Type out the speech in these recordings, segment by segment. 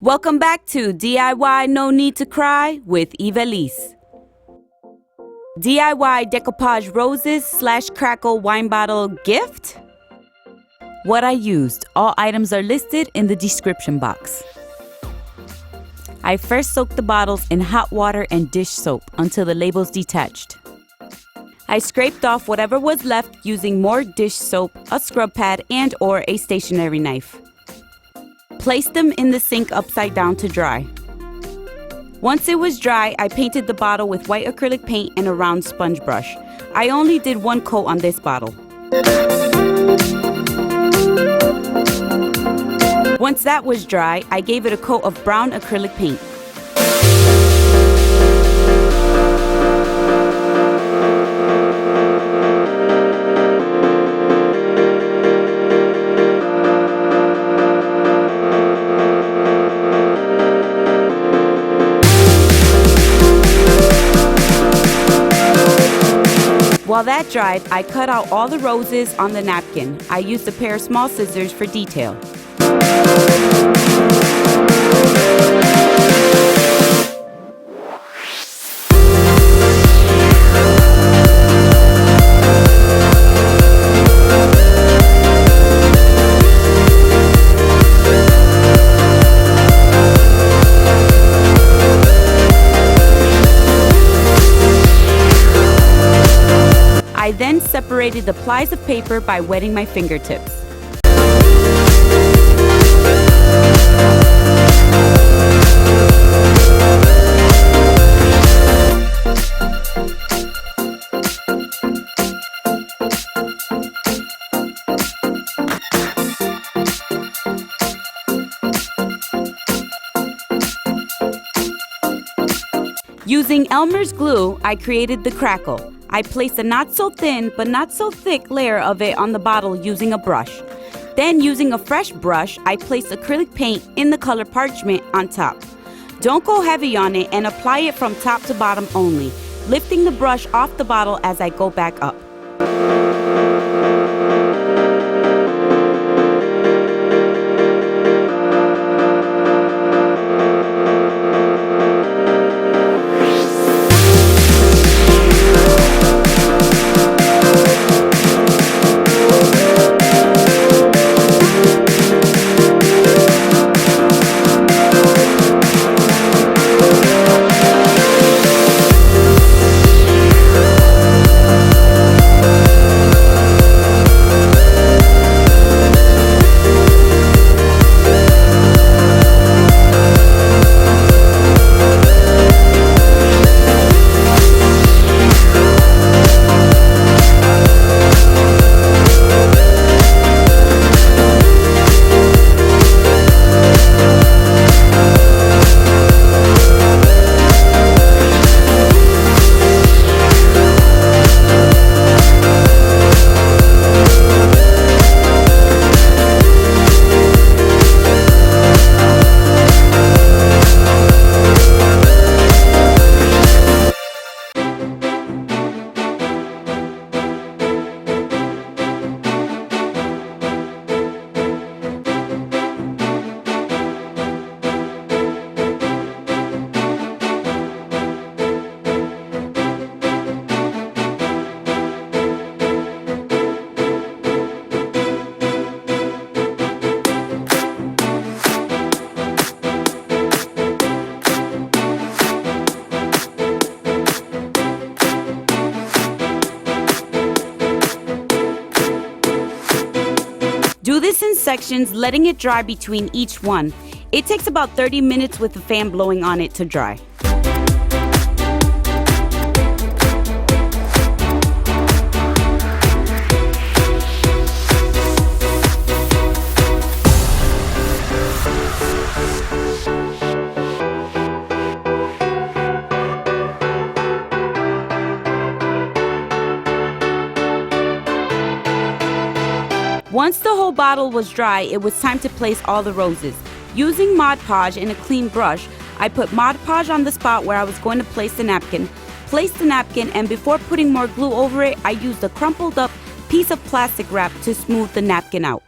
Welcome back to DIY No Need to Cry with Ivelisse. DIY Decoupage Roses / Crackle wine bottle gift? What I used. All items are listed in the description box. I first soaked the bottles in hot water and dish soap until the labels detached. I scraped off whatever was left using more dish soap, a scrub pad, and/or a stationery knife. Placed them in the sink upside down to dry. Once it was dry, I painted the bottle with white acrylic paint and a round sponge brush. I only did one coat on this bottle. Once that was dry, I gave it a coat of brown acrylic paint. While that dried, I cut out all the roses on the napkin. I used a pair of small scissors for detail. I then separated the plies of paper by wetting my fingertips. Using Elmer's glue, I created the Crackle. I placed a not so thin but not so thick layer of it on the bottle using a brush. Then using a fresh brush, I placed acrylic paint in the color parchment on top. Don't go heavy on it and apply it from top to bottom only, lifting the brush off the bottle as I go back up. Do this in sections, letting it dry between each one. It takes about 30 minutes with the fan blowing on it to dry. Once the whole bottle was dry, it was time to place all the roses. Using Mod Podge and a clean brush, I put Mod Podge on the spot where I was going to place the napkin, placed the napkin, and before putting more glue over it, I used a crumpled up piece of plastic wrap to smooth the napkin out.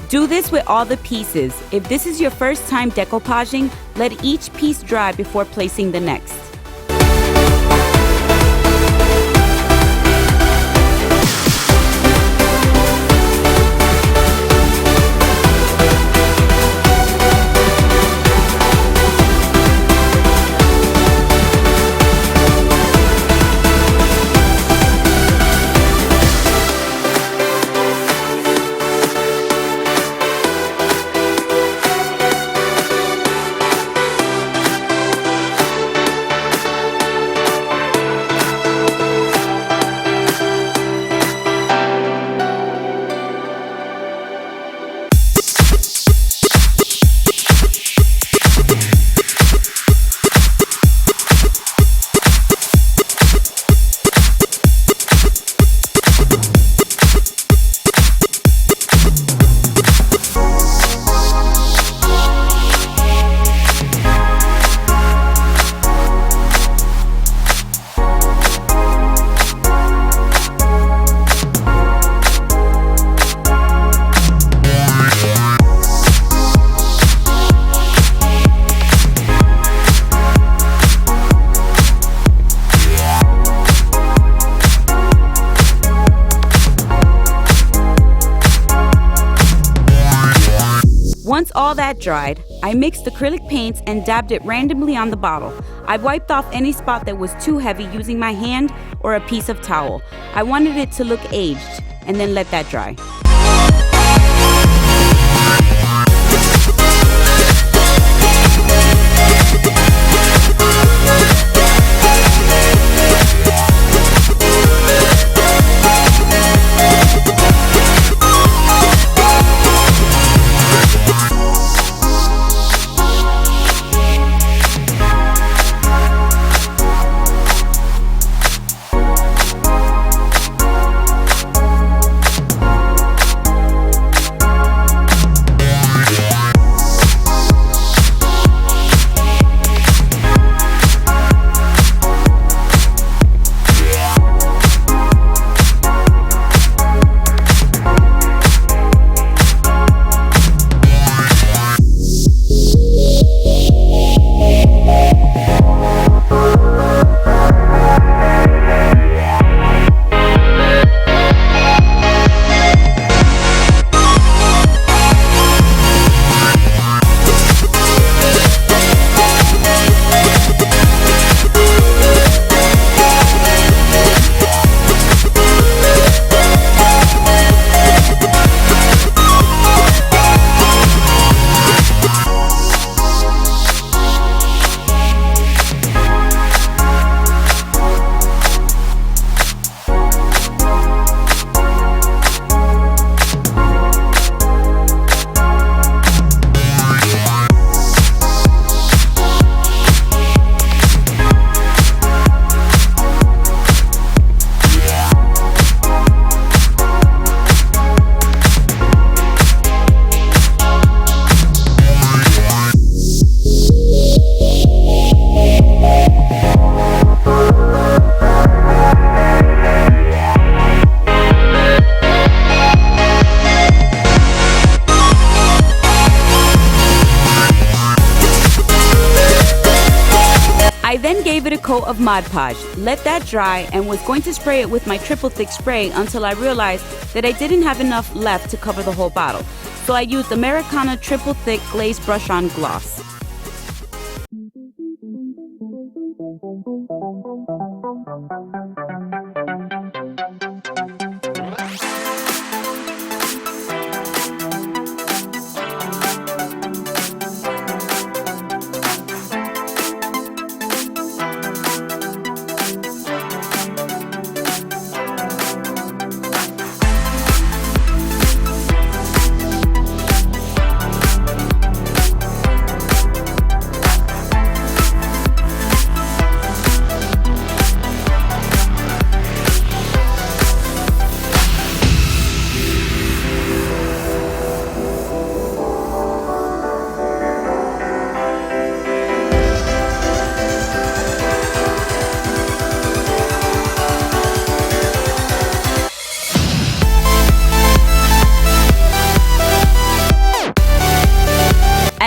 Do this with all the pieces. If this is your first time decoupaging, let each piece dry before placing the next. Once all that dried, I mixed acrylic paints and dabbed it randomly on the bottle. I wiped off any spot that was too heavy using my hand or a piece of towel. I wanted it to look aged, and then let that dry. I then gave it a coat of Mod Podge, let that dry, and was going to spray it with my triple thick spray until I realized that I didn't have enough left to cover the whole bottle. So I used Americana triple thick glaze brush on gloss.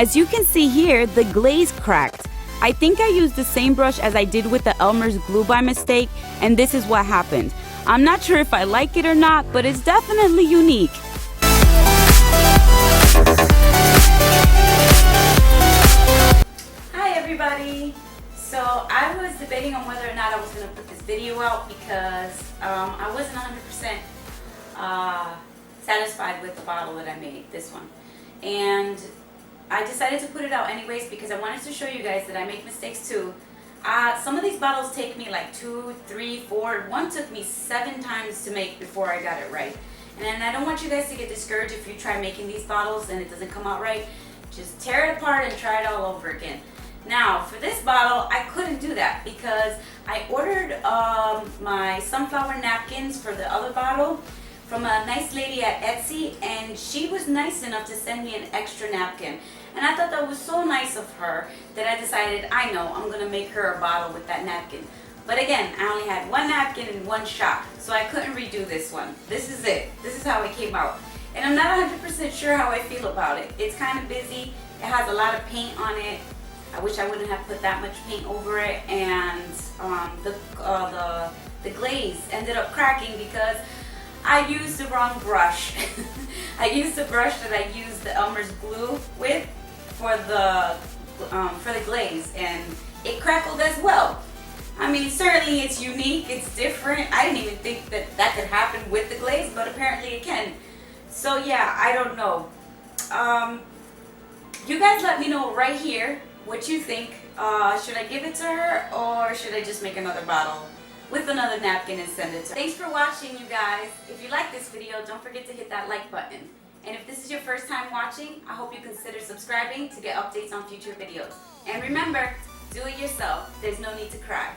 As you can see here, the glaze cracked. I think I used the same brush as I did with the Elmer's glue by mistake, and this is what happened. I'm not sure if I like it or not, but it's definitely unique. Hi everybody! So I was debating on whether or not I was going to put this video out because I wasn't 100% satisfied with the bottle that I made, this one. And I decided to put it out anyways because I wanted to show you guys that I make mistakes too. Some of these bottles take me like 2, 3, 4. One took me 7 times to make before I got it right. And I don't want you guys to get discouraged if you try making these bottles and it doesn't come out right. Just tear it apart and try it all over again. Now, for this bottle, I couldn't do that because I ordered my sunflower napkins for the other bottle from a nice lady at Etsy, and she was nice enough to send me an extra napkin. And I thought that was so nice of her that I decided, I know, I'm going to make her a bottle with that napkin. But again, I only had 1 napkin and 1 shot, so I couldn't redo this one. This is it. This is how it came out. And I'm not 100% sure how I feel about it. It's kind of busy. It has a lot of paint on it. I wish I wouldn't have put that much paint over it, and the glaze ended up cracking because I used the wrong brush. I used the brush that I used the Elmer's glue with for the glaze, and it crackled as well. I mean, certainly it's unique, it's different. I didn't even think that that could happen with the glaze, but apparently it can. So yeah, I don't know. You guys let me know right here what you think. Should I give it to her, or should I just make another bottle with another napkin and send it to her? Thanks for watching, you guys. If you like this video, don't forget to hit that like button. And if this is your first time watching, I hope you consider subscribing to get updates on future videos. And remember, do it yourself. There's no need to cry.